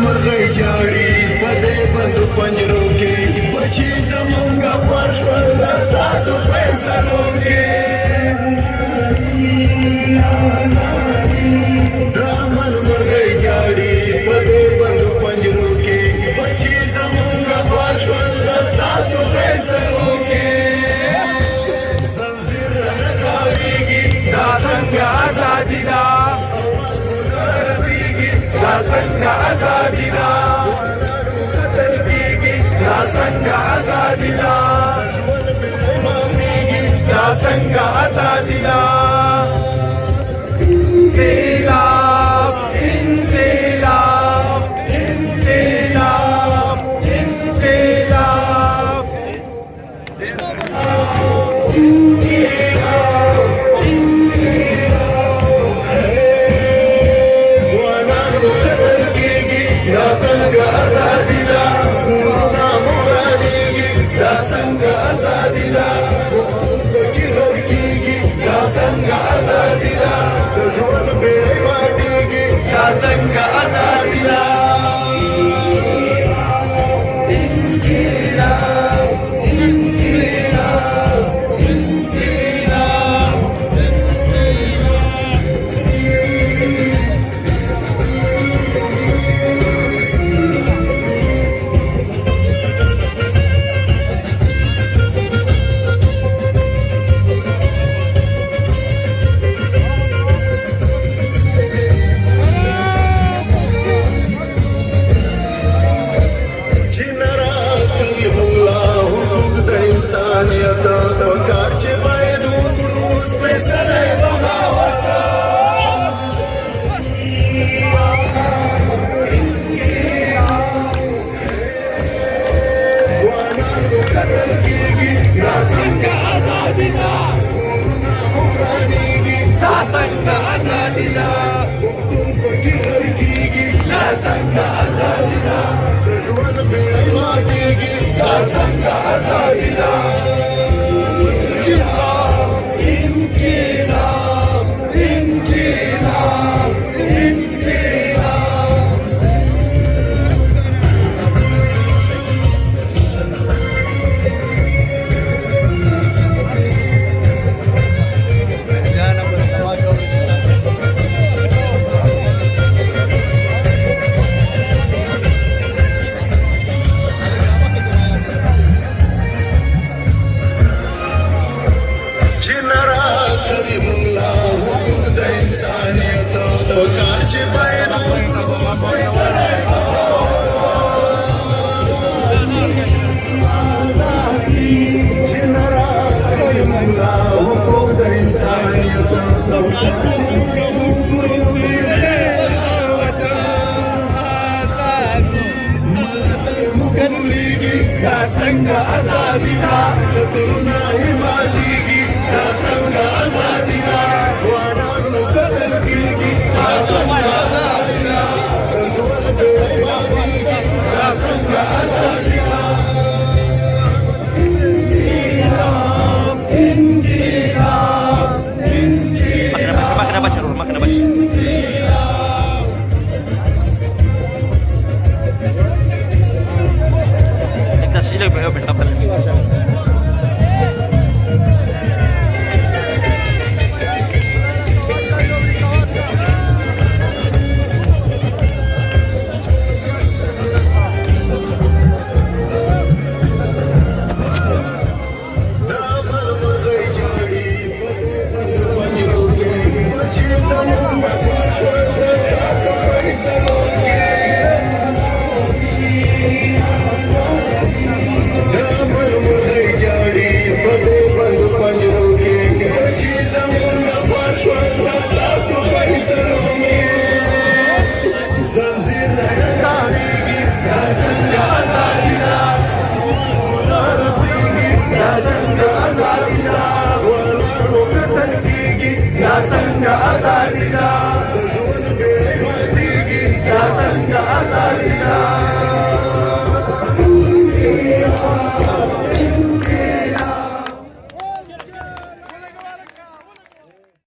مرغۍ جاړي په دې بندو پنجرو کې بچي زمونږ خوښ شول د ستاسو فیصلو کې د امن مرغۍ جاړي په دې بندو پنجرو کې بچي زمونږ خوښ شول د ستاسو فیصلو کې زنځیر نه تاویږي دا څنګه ازادي ده دا څنګه ازادي ده دا څنګه ازادي ده دا څنګه ازادي ده انقلاب انقلاب انقلاب انقلاب دا څنګه ازادي ده دا څنګه ازادي ده پکې ورکېږي دا څنګه ازادي ده د ژوند بیړۍ ماتېږي دا څنګه ازادي ده انقلاب انقلاب انقلاب انسانیت وکړ چې باید وکړو سپېڅلی بغاوت ځوانانو قتل کېږي دا څنګه ازادي ده دا څنګه ازادي ده پکې ورکېږي دا څنګه ازادي ده د ژوند بیړۍ ماتېږي دا څنګه ازادي ده انقلاب انقلاب انقلاب وکړ چې باید وکړو سپېڅلی ازادي چې نه راکړی مولا حقوق د انسانیت وکړ چې وکړو سپېڅلی بغاوت ازادي کتلېږي دا څنګه ازادي ده دلونه یې ماتېږي دا څنګه ازادي ده ځوانانو قتل کېږي دا څنګه ازادي ده ژوند بیړۍ ماتېږي دا څنګه ازادي ده انقلاب انقلاب انقلاب ما kena baca Rul, ma kena baca. Kita sila berapa? څنګه ازادي ده د ژوند بیړۍ ماتېږي دا څنګه ازادي ده